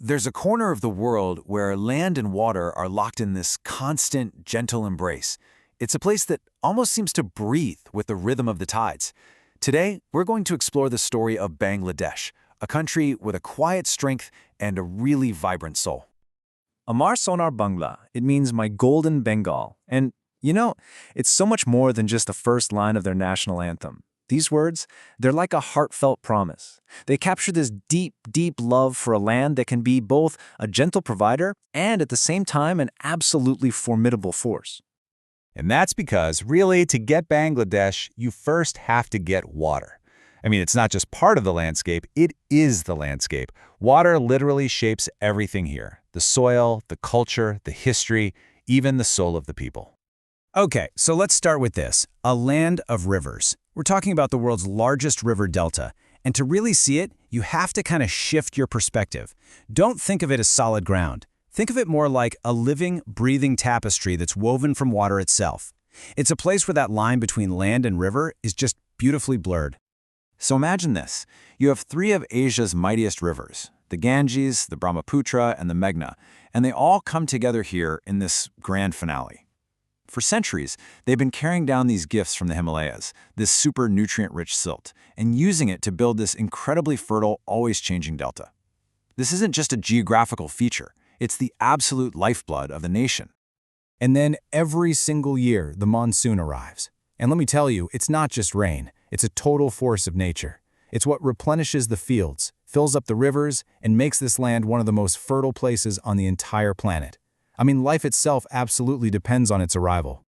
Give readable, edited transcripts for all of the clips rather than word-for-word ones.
There's a corner of the world where land and water are locked in this constant, gentle embrace. It's a place that almost seems to breathe with the rhythm of the tides. Today, we're going to explore the story of Bangladesh, a country with a quiet strength and a really vibrant soul. Amar Sonar Bangla. It means my golden Bengal. And, it's so much more than just the first line of their national anthem. These words, they're like a heartfelt promise. They capture this deep, deep love for a land that can be both a gentle provider and at the same time an absolutely formidable force. And that's because, really, to get Bangladesh, you first have to get water. It's not just part of the landscape, it is the landscape. Water literally shapes everything here. The soil, the culture, the history, even the soul of the people. Okay, so let's start with this. A land of rivers. We're talking about the world's largest river delta. And to really see it, you have to kind of shift your perspective. Don't think of it as solid ground. Think of it more like a living, breathing tapestry that's woven from water itself. It's a place where that line between land and river is just beautifully blurred. So imagine this. You have three of Asia's mightiest rivers, the Ganges, the Brahmaputra, and the Meghna, and they all come together here in this grand finale. For centuries, they've been carrying down these gifts from the Himalayas, this super nutrient-rich silt, and using it to build this incredibly fertile, always-changing delta. This isn't just a geographical feature. It's the absolute lifeblood of the nation. And then every single year, the monsoon arrives. And let me tell you, it's not just rain. It's a total force of nature. It's what replenishes the fields, fills up the rivers, and makes this land one of the most fertile places on the entire planet. Life itself absolutely depends on its arrival.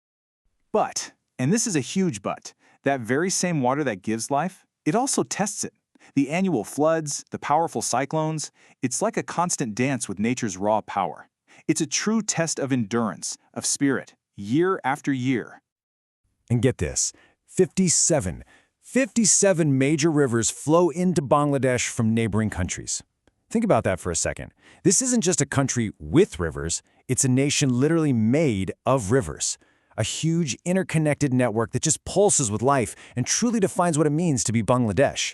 But, and this is a huge but, that very same water that gives life, it also tests it. The annual floods, the powerful cyclones, it's like a constant dance with nature's raw power. It's a true test of endurance, of spirit, year after year. And get this, 57 major rivers flow into Bangladesh from neighboring countries. Think about that for a second. This isn't just a country with rivers, it's a nation literally made of rivers. A huge interconnected network that just pulses with life and truly defines what it means to be Bangladesh.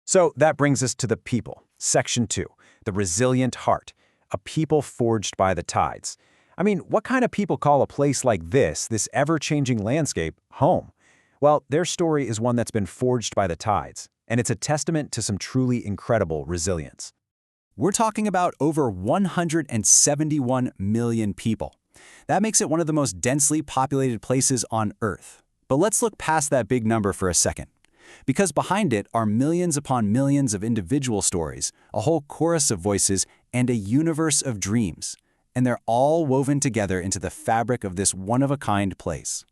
So that brings us to the people. Section 2, the resilient heart, a people forged by the tides. What kind of people call a place like this ever-changing landscape, home? Well, their story is one that's been forged by the tides, and it's a testament to some truly incredible resilience. We're talking about over 171 million people. That makes it one of the most densely populated places on Earth. But let's look past that big number for a second. Because behind it are millions upon millions of individual stories, a whole chorus of voices, and a universe of dreams. And they're all woven together into the fabric of this one-of-a-kind place.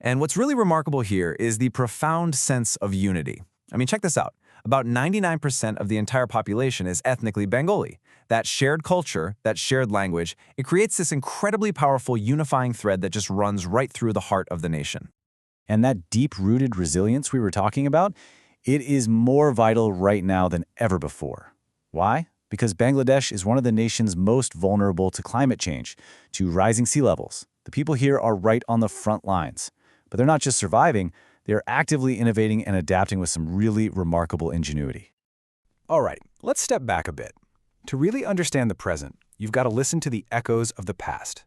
And what's really remarkable here is the profound sense of unity. Check this out. About 99% of the entire population is ethnically Bengali. That shared culture, that shared language, it creates this incredibly powerful unifying thread that just runs right through the heart of the nation. And that deep-rooted resilience we were talking about, it is more vital right now than ever before. Why? Because Bangladesh is one of the nation's most vulnerable to climate change, to rising sea levels. The people here are right on the front lines. But they're not just surviving, they're actively innovating and adapting with some really remarkable ingenuity. All right, let's step back a bit. To really understand the present, you've got to listen to the echoes of the past.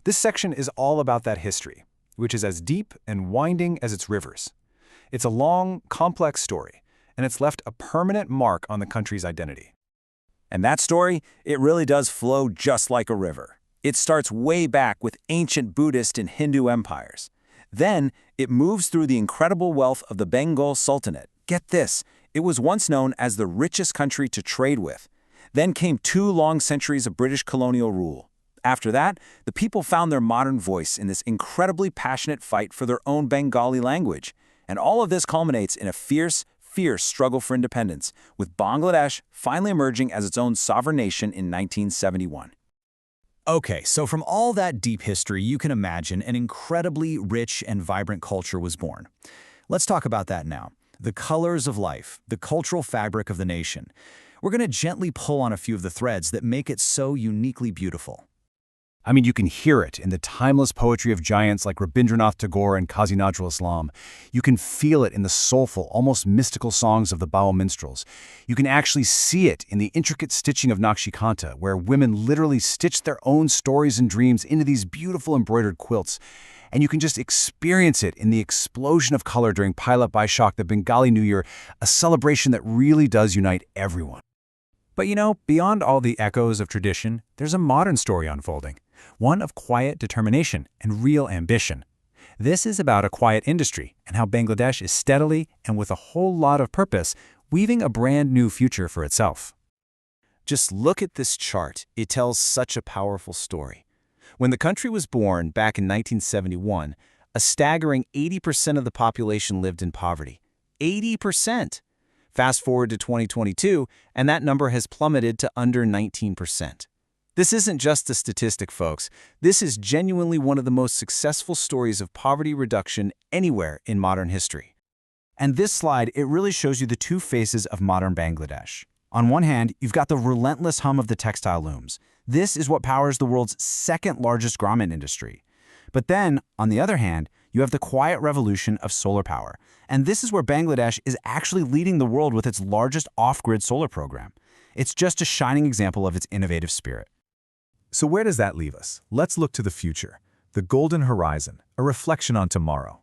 This section is all about that history, which is as deep and winding as its rivers. It's a long, complex story, and it's left a permanent mark on the country's identity. And that story, it really does flow just like a river. It starts way back with ancient Buddhist and Hindu empires. Then, it moves through the incredible wealth of the Bengal Sultanate. Get this, it was once known as the richest country to trade with. Then came 2 long centuries of British colonial rule. After that, the people found their modern voice in this incredibly passionate fight for their own Bengali language. And all of this culminates in a fierce struggle for independence, with Bangladesh finally emerging as its own sovereign nation in 1971. Okay, so from all that deep history, you can imagine an incredibly rich and vibrant culture was born. Let's talk about that now. The colors of life, the cultural fabric of the nation. We're going to gently pull on a few of the threads that make it so uniquely beautiful. I mean, you can hear it in the timeless poetry of giants like Rabindranath Tagore and Kazi Nazrul Islam. You can feel it in the soulful, almost mystical songs of the Baul minstrels. You can actually see it in the intricate stitching of Nakshi Kanta, where women literally stitch their own stories and dreams into these beautiful embroidered quilts. And you can just experience it in the explosion of color during Paila Baishakh, the Bengali New Year, a celebration that really does unite everyone. But beyond all the echoes of tradition, there's a modern story unfolding. One of quiet determination and real ambition. This is about a quiet industry and how Bangladesh is steadily and with a whole lot of purpose weaving a brand new future for itself. Just look at this chart. It tells such a powerful story. When the country was born back in 1971, a staggering 80% of the population lived in poverty. 80%! Fast forward to 2022, and that number has plummeted to under 19%. This isn't just a statistic, folks. This is genuinely one of the most successful stories of poverty reduction anywhere in modern history. And this slide, it really shows you the two faces of modern Bangladesh. On one hand, you've got the relentless hum of the textile looms. This is what powers the world's second largest garment industry. But then, on the other hand, you have the quiet revolution of solar power. And this is where Bangladesh is actually leading the world with its largest off-grid solar program. It's just a shining example of its innovative spirit. So where does that leave us? Let's look to the future. The golden horizon, a reflection on tomorrow.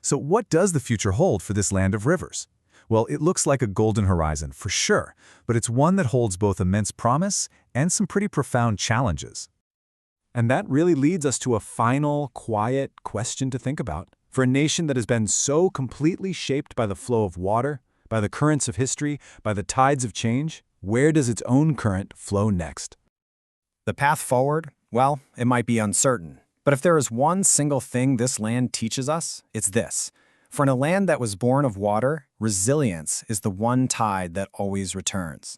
So what does the future hold for this land of rivers? Well, it looks like a golden horizon, for sure, but it's one that holds both immense promise and some pretty profound challenges. And that really leads us to a final, quiet question to think about. For a nation that has been so completely shaped by the flow of water, by the currents of history, by the tides of change, where does its own current flow next? The path forward? Well, it might be uncertain. But if there is one single thing this land teaches us, it's this. For in a land that was born of water, resilience is the one tide that always returns.